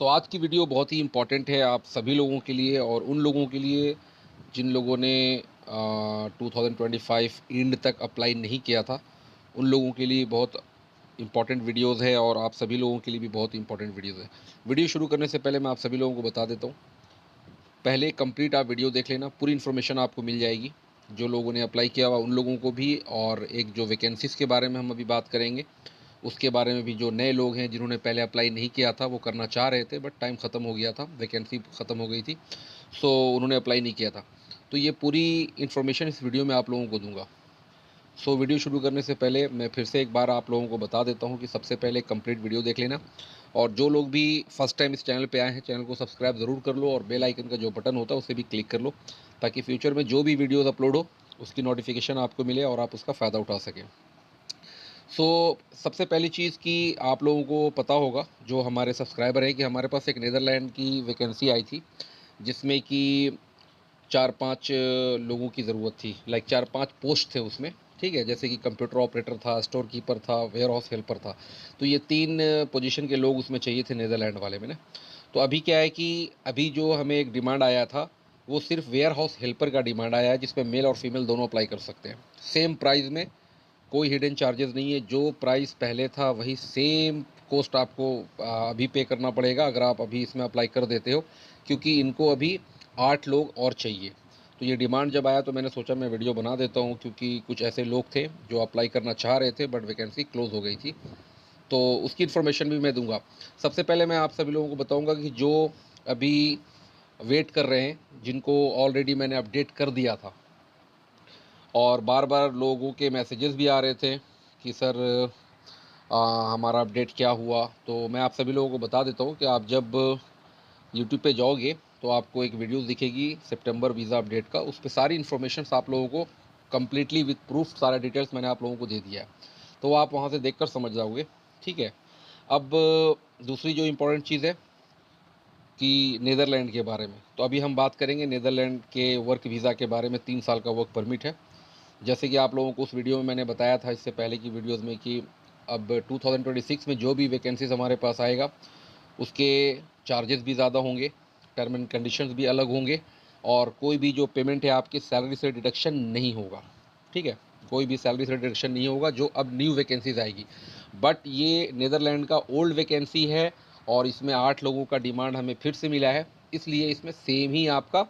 आज की वीडियो बहुत ही इम्पॉर्टेंट है आप सभी लोगों के लिए और उन लोगों के लिए जिन लोगों ने 2025 एंड तक अप्लाई नहीं किया था। उन लोगों के लिए बहुत इम्पॉर्टेंट वीडियोस है और आप सभी लोगों के लिए भी बहुत इम्पॉर्टेंट वीडियोस है। वीडियो शुरू करने से पहले मैं आप सभी लोगों को बता देता हूँ, पहले कंप्लीट आप वीडियो देख लेना, पूरी इन्फॉर्मेशन आपको मिल जाएगी। जो लोगों ने अप्लाई किया हुआ उन लोगों को भी, और एक जो वैकेंसीज़ के बारे में हम अभी बात करेंगे उसके बारे में भी। जो नए लोग हैं जिन्होंने पहले अप्लाई नहीं किया था वो करना चाह रहे थे बट टाइम ख़त्म हो गया था, वैकेंसी ख़त्म हो गई थी, सो उन्होंने अप्लाई नहीं किया था। तो ये पूरी इन्फॉर्मेशन इस वीडियो में आप लोगों को दूंगा। वीडियो शुरू करने से पहले मैं फिर से एक बार आप लोगों को बता देता हूँ कि सबसे पहले कंप्लीट वीडियो देख लेना, और जो लोग भी फर्स्ट टाइम इस चैनल पे आए हैं चैनल को सब्सक्राइब ज़रूर कर लो और बेल आइकन का जो बटन होता है उसे भी क्लिक कर लो, ताकि फ्यूचर में जो भी वीडियोज़ अपलोड हो उसकी नोटिफिकेशन आपको मिले और आप उसका फ़ायदा उठा सकें। सबसे पहली चीज़ कि आप लोगों को पता होगा, जो हमारे सब्सक्राइबर हैं, कि हमारे पास एक नीदरलैंड की वैकेंसी आई थी जिसमें कि 4-5 लोगों की ज़रूरत थी। लाइक 4-5 पोस्ट थे उसमें, ठीक है। जैसे कि कंप्यूटर ऑपरेटर था, स्टोर कीपर था, वेयर हाउस हेल्पर था। तो ये 3 पोजीशन के लोग उसमें चाहिए थे नीदरलैंड वाले में ना। तो अभी क्या है कि अभी जो हमें एक डिमांड आया था वो सिर्फ वेयर हाउस हेल्पर का डिमांड आया है, जिसमें मेल और फीमेल दोनों अप्लाई कर सकते हैं सेम प्राइस में। कोई हिडन चार्जेस नहीं है, जो प्राइस पहले था वही सेम कॉस्ट आपको अभी पे करना पड़ेगा अगर आप अभी इसमें अप्लाई कर देते हो, क्योंकि इनको अभी 8 लोग और चाहिए। तो ये डिमांड जब आया तो मैंने सोचा मैं वीडियो बना देता हूँ, क्योंकि कुछ ऐसे लोग थे जो अप्लाई करना चाह रहे थे बट वैकेंसी क्लोज़ हो गई थी। तो उसकी इन्फॉर्मेशन भी मैं दूंगा। सबसे पहले मैं आप सभी लोगों को बताऊंगा कि जो अभी वेट कर रहे हैं, जिनको ऑलरेडी मैंने अपडेट कर दिया था, और बार बार लोगों के मैसेजेस भी आ रहे थे कि सर हमारा अपडेट क्या हुआ। तो मैं आप सभी लोगों को बता देता हूँ कि आप जब यूट्यूब पे जाओगे तो आपको एक वीडियो दिखेगी सितंबर वीज़ा अपडेट का, उस पर सारी इन्फॉर्मेशन आप लोगों को कम्प्लीटली विथ प्रूफ सारा डिटेल्स मैंने आप लोगों को दे दिया है। तो आप वहाँ से देखकर समझ जाओगे, ठीक है। अब दूसरी जो इम्पोर्टेंट चीज़ है कि नीदरलैंड के बारे में, तो अभी हम बात करेंगे नीदरलैंड के वर्क वीज़ा के बारे में। 3 साल का वर्क परमिट है। जैसे कि आप लोगों को उस वीडियो में मैंने बताया था इससे पहले की वीडियोस में कि अब 2026 में जो भी वैकेंसीज हमारे पास आएगा उसके चार्जेस भी ज़्यादा होंगे, टर्म एंड कंडीशंस भी अलग होंगे, और कोई भी जो पेमेंट है आपकी सैलरी से डिडक्शन नहीं होगा, ठीक है। कोई भी सैलरी से डिडक्शन नहीं होगा जो अब न्यू वैकेंसीज आएगी। बट ये नीदरलैंड का ओल्ड वैकेंसी है और इसमें 8 लोगों का डिमांड हमें फिर से मिला है, इसलिए इसमें सेम ही आपका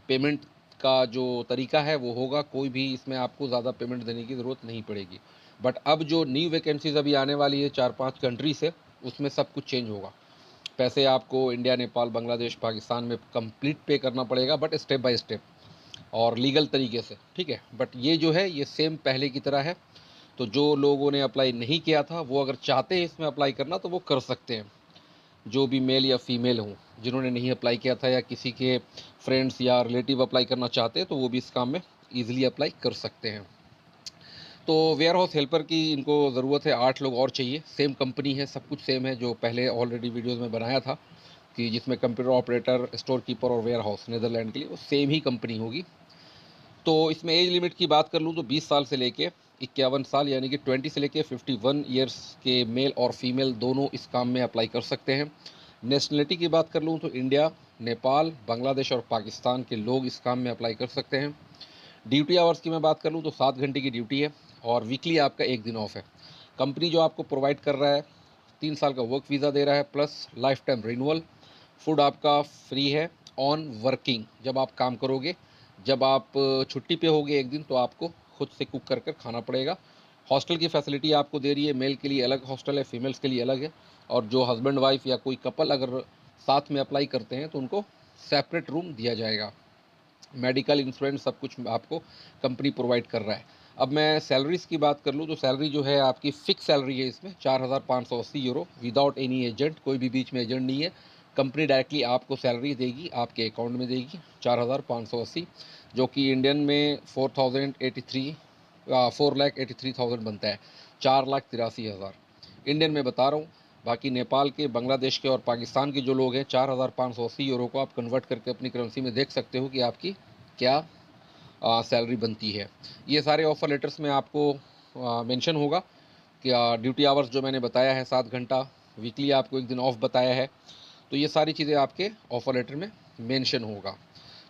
पेमेंट का जो तरीका है वो होगा। कोई भी इसमें आपको ज़्यादा पेमेंट देने की ज़रूरत नहीं पड़ेगी। बट अब जो न्यू वैकेंसीज अभी आने वाली है 4-5 कंट्री से, उसमें सब कुछ चेंज होगा। पैसे आपको इंडिया, नेपाल, बांग्लादेश, पाकिस्तान में कंप्लीट पे करना पड़ेगा, बट स्टेप बाय स्टेप और लीगल तरीके से, ठीक है। बट ये जो है ये सेम पहले की तरह है। तो जो लोगों ने अप्लाई नहीं किया था वो अगर चाहते हैं इसमें अप्लाई करना तो वो कर सकते हैं, जो भी मेल या फीमेल हों। जिन्होंने नहीं अप्लाई किया था या किसी के फ्रेंड्स या रिलेटिव अप्लाई करना चाहते हैं तो वो भी इस काम में ईजिली अप्लाई कर सकते हैं। तो वेयर हाउस हेल्पर की इनको ज़रूरत है, 8 लोग और चाहिए। सेम कंपनी है, सब कुछ सेम है जो पहले ऑलरेडी वीडियोज़ में बनाया था, कि जिसमें कंप्यूटर ऑपरेटर, स्टोर कीपर और वेयर हाउस नीदरलैंड के लिए वो सेम ही कंपनी होगी। तो इसमें एज लिमिट की बात कर लूँ तो 20 साल से लेके 51 साल, यानी कि 20 से लेके 51 ईयर्स के मेल और फीमेल दोनों इस काम में अप्लाई कर सकते हैं। नेशनलिटी की बात कर लूँ तो इंडिया, नेपाल, बांग्लादेश और पाकिस्तान के लोग इस काम में अप्लाई कर सकते हैं। ड्यूटी आवर्स की मैं बात कर लूँ तो 7 घंटे की ड्यूटी है और वीकली आपका 1 दिन ऑफ है। कंपनी जो आपको प्रोवाइड कर रहा है 3 साल का वर्क वीज़ा दे रहा है, plus life time renewal. Food आपका फ्री है ऑन वर्किंग, जब आप काम करोगे। जब आप छुट्टी पे होगे एक दिन तो आपको खुद से कुक कर कर खाना पड़ेगा। हॉस्टल की फैसिलिटी आपको दे रही है, मेल के लिए अलग हॉस्टल है, फीमेल्स के लिए अलग है। और जो हस्बैंड वाइफ या कोई कपल अगर साथ में अप्लाई करते हैं तो उनको सेपरेट रूम दिया जाएगा। मेडिकल इंश्योरेंस सब कुछ आपको कंपनी प्रोवाइड कर रहा है। अब मैं सैलरीज़ की बात कर लूँ तो सैलरी जो है आपकी फ़िक्स सैलरी है इसमें 4,580 यूरो, विदाउट एनी एजेंट, कोई भी बीच में एजेंट नहीं है। कंपनी डायरेक्टली आपको सैलरी देगी, आपके अकाउंट में देगी 4,580, जो कि इंडियन में 4,83,000 बनता है, 4,83,000 इंडियन में बता रहा हूँ। बाकी नेपाल के, बांग्लादेश के और पाकिस्तान के जो लोग हैं 4,580 यूरो को आप कन्वर्ट करके अपनी करेंसी में देख सकते हो कि आपकी क्या सैलरी बनती है। ये सारे ऑफर लेटर्स में आपको मेंशन होगा कि ड्यूटी आवर्स जो मैंने बताया है 7 घंटा, वीकली आपको 1 दिन ऑफ बताया है, तो ये सारी चीज़ें आपके ऑफ़र लेटर में मेंशन होगा।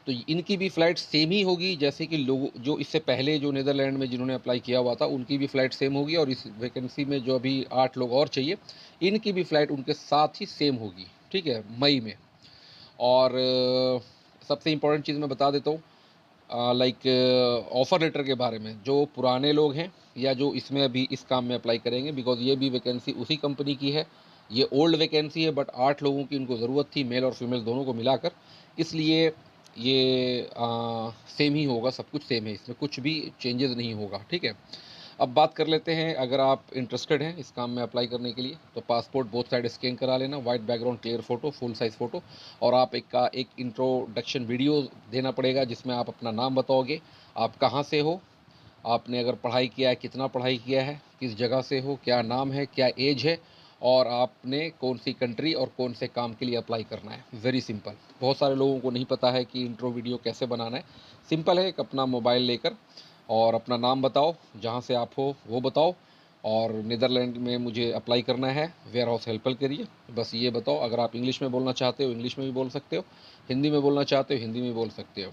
तो इनकी भी फ़्लाइट सेम ही होगी, जैसे कि लोगों जो इससे पहले जो नीदरलैंड में जिन्होंने अप्लाई किया हुआ था, उनकी भी फ़्लाइट सेम होगी, और इस वैकेंसी में जो अभी 8 लोग और चाहिए, इनकी भी फ़्लाइट उनके साथ ही सेम होगी, ठीक है? मई में। और सबसे इम्पोर्टेंट चीज़ मैं बता देता हूँ, लाइक ऑफ़र लेटर के बारे में, जो पुराने लोग हैं या जो इसमें अभी इस काम में अप्लाई करेंगे, बिकॉज़ ये भी वैकेंसी उसी कंपनी की है। ये ओल्ड वैकेंसी है, बट 8 लोगों की उनको ज़रूरत थी, मेल और फीमेल दोनों को मिलाकर। इसलिए ये सेम ही होगा, सब कुछ सेम है, इसमें कुछ भी चेंजेज़ नहीं होगा, ठीक है? अब बात कर लेते हैं, अगर आप इंटरेस्टेड हैं इस काम में अप्लाई करने के लिए, तो पासपोर्ट बोथ साइड स्कैन करा लेना, white background, clear photo, full size photo, और आप एक इंट्रोडक्शन वीडियो देना पड़ेगा, जिसमें आप अपना नाम बताओगे, आप कहाँ से हो, आपने अगर पढ़ाई किया है, कितना पढ़ाई किया है, किस जगह से हो, क्या नाम है, क्या एज है, और आपने कौन सी कंट्री और कौन से काम के लिए अप्लाई करना है। Very simple. बहुत सारे लोगों को नहीं पता है कि इंट्रो वीडियो कैसे बनाना है। सिंपल है, एक अपना मोबाइल लेकर और अपना नाम बताओ, जहाँ से आप हो वो बताओ, और नीदरलैंड में मुझे अप्लाई करना है, वेयर हाउस हेल्पर के लिए, बस ये बताओ। अगर आप इंग्लिश में बोलना चाहते हो, इंग्लिश में भी बोल सकते हो, हिंदी में बोलना चाहते हो, हिंदी में बोल सकते हो।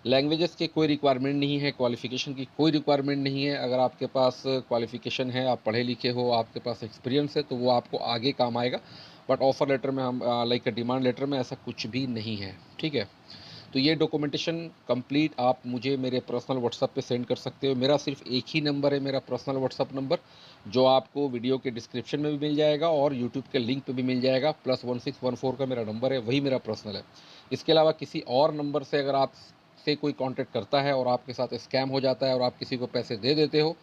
लैंग्वेजेस की कोई रिक्वायरमेंट नहीं है, क्वालिफ़िकेशन की कोई रिक्वायरमेंट नहीं है। अगर आपके पास क्वालिफ़िकेशन है, आप पढ़े लिखे हो, आपके पास एक्सपीरियंस है, तो वो आपको आगे काम आएगा। बट ऑफ़र लेटर में हम लाइक डिमांड लेटर में ऐसा कुछ भी नहीं है, ठीक है? तो ये डॉक्यूमेंटेशन कंप्लीट आप मुझे मेरे पर्सनल व्हाट्सएप पे सेंड कर सकते हो। मेरा सिर्फ एक ही नंबर है, मेरा पर्सनल व्हाट्सएप नंबर, जो आपको वीडियो के डिस्क्रिप्शन में भी मिल जाएगा और यूट्यूब के लिंक पे भी मिल जाएगा। +1614 का मेरा नंबर है, वही मेरा पर्सनल है। इसके अलावा किसी और नंबर से अगर आप से कोई कांटेक्ट करता है और आपके साथ स्कैम हो जाता है और आप किसी को पैसे दे देते हो,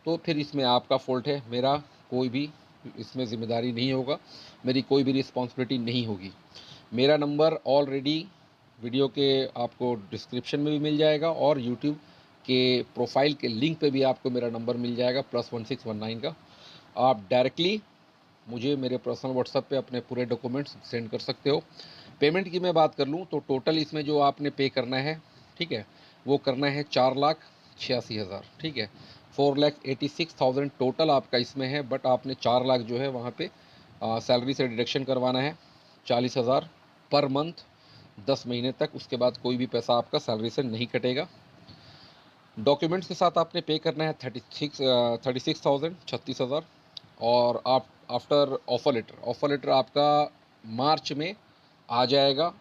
तो फिर इसमें आपका फ़ॉल्ट है, मेरा कोई भी इसमें ज़िम्मेदारी नहीं होगा, मेरी कोई भी रिस्पॉन्सिबिलिटी नहीं होगी। मेरा नंबर ऑलरेडी वीडियो के आपको डिस्क्रिप्शन में भी मिल जाएगा, और यूट्यूब के प्रोफाइल के लिंक पे भी आपको मेरा नंबर मिल जाएगा, +1619 का। आप डायरेक्टली मुझे मेरे पर्सनल व्हाट्सएप पे अपने पूरे डॉक्यूमेंट्स सेंड कर सकते हो। पेमेंट की मैं बात कर लूँ तो टोटल इसमें जो आपने पे करना है, ठीक है, वो करना है 4,86,000, ठीक है। 4,86,000 टोटल आपका इसमें है, बट आपने 4 लाख जो है वहाँ पे सैलरी से डिडक्शन करवाना है, 40,000 पर मंथ, 10 महीने तक। उसके बाद कोई भी पैसा आपका सैलरी से नहीं कटेगा। डॉक्यूमेंट्स के साथ आपने पे करना है 36,000, 36,000। और आप आफ्टर ऑफ़र लेटर आपका मार्च में आ जाएगा।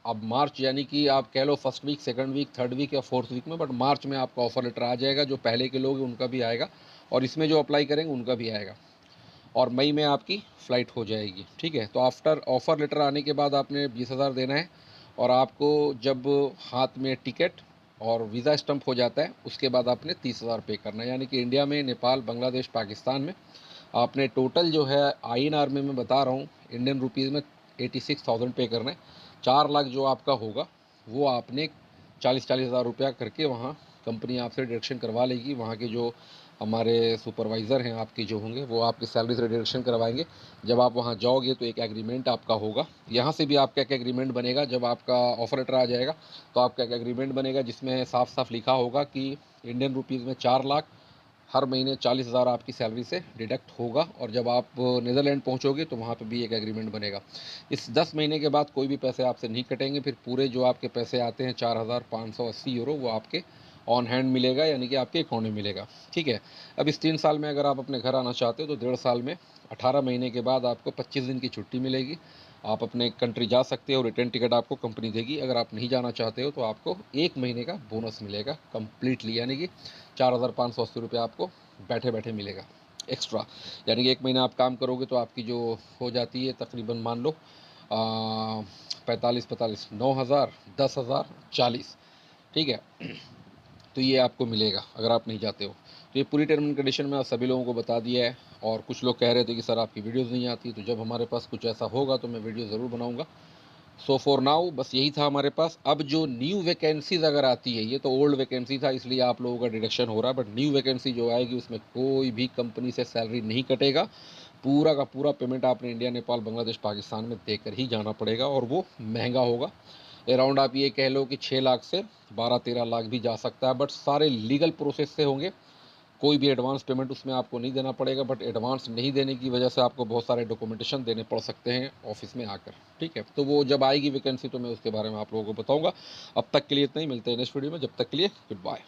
अब मार्च यानी कि आप कह लो first week, second week, third week या फोर्थ वीक में, बट मार्च में आपका ऑफ़र लेटर आ जाएगा। जो पहले के लोग हैं उनका भी आएगा, और इसमें जो अप्लाई करेंगे उनका भी आएगा, और मई में आपकी फ़्लाइट हो जाएगी, ठीक है। तो आफ्टर ऑफ़र लेटर आने के बाद आपने 20,000 देना है, और आपको जब हाथ में टिकट और वीज़ा स्टंप हो जाता है, उसके बाद आपने 30,000 पे करना है। यानी कि इंडिया में, नेपाल, बांग्लादेश, पाकिस्तान में आपने टोटल जो है INR में मैं बता रहा हूँ, इंडियन रुपीज़ में 86,000 पे करना है। 4 लाख जो आपका होगा वो आपने 40-40 हज़ार रुपया करके वहाँ कंपनी आपसे डिडक्शन करवा लेगी। वहाँ के जो हमारे सुपरवाइज़र हैं आपके जो होंगे, वो आपकी सैलरी से डिडक्शन करवाएंगे। जब आप वहाँ जाओगे तो एक एग्रीमेंट आपका होगा। यहाँ से भी आपका एक एग्रीमेंट बनेगा, जब आपका ऑफ़र लेटर आ जाएगा तो आपका एक एग्रीमेंट बनेगा, जिसमें साफ साफ लिखा होगा कि इंडियन रुपीज़ में 4 लाख हर महीने 40,000 आपकी सैलरी से डिडक्ट होगा। और जब आप नीदरलैंड पहुंचोगे तो वहाँ पे भी एक एग्रीमेंट बनेगा। इस 10 महीने के बाद कोई भी पैसे आपसे नहीं कटेंगे। फिर पूरे जो आपके पैसे आते हैं 4,580 यूरो, वो आपके ऑन हैंड मिलेगा, यानी कि आपके अकाउंट में मिलेगा, ठीक है। अब इस 3 साल में अगर आप अपने घर आना चाहते हो तो 1.5 साल में 18 महीने के बाद आपको 25 दिन की छुट्टी मिलेगी। आप अपने कंट्री जा सकते हो, रिटर्न टिकट आपको कंपनी देगी। अगर आप नहीं जाना चाहते हो तो आपको 1 महीने का बोनस मिलेगा कम्प्लीटली, यानी कि 4,580 रुपये आपको बैठे बैठे मिलेगा एक्स्ट्रा। यानी कि 1 महीना आप काम करोगे तो आपकी जो हो जाती है तकरीबन, मान लो 45 9,000, 10,000, 40, ठीक है। तो ये आपको मिलेगा अगर आप नहीं जाते हो। तो ये पूरी टर्म एंड कंडीशन में सभी लोगों को बता दिया है। और कुछ लोग कह रहे थे कि सर आपकी वीडियोज़ नहीं आती, तो जब हमारे पास कुछ ऐसा होगा तो मैं वीडियो ज़रूर बनाऊँगा। सो फॉर नाउ बस यही था हमारे पास। अब जो न्यू वैकेंसीज़ अगर आती है, ये तो ओल्ड वैकेंसी था इसलिए आप लोगों का डिडक्शन हो रहा है, बट न्यू वैकेंसी जो आएगी उसमें कोई भी कंपनी से सैलरी नहीं कटेगा। पूरा का पूरा पेमेंट आपने इंडिया, नेपाल, बांग्लादेश, पाकिस्तान में देकर ही जाना पड़ेगा, और वो महंगा होगा। अराउंड आप ये कह लो कि 6 लाख से 12-13 लाख भी जा सकता है, बट सारे लीगल प्रोसेस से होंगे। कोई भी एडवांस पेमेंट उसमें आपको नहीं देना पड़ेगा, बट एडवांस नहीं देने की वजह से आपको बहुत सारे डॉक्यूमेंटेशन देने पड़ सकते हैं ऑफिस में आकर। ठीक है, तो वो जब आएगी वैकेंसी तो मैं उसके बारे में आप लोगों को बताऊँगा। अब तक के लिए इतना ही, मिलते हैं नेक्स्ट वीडियो में, जब तक के लिए गुड बाय।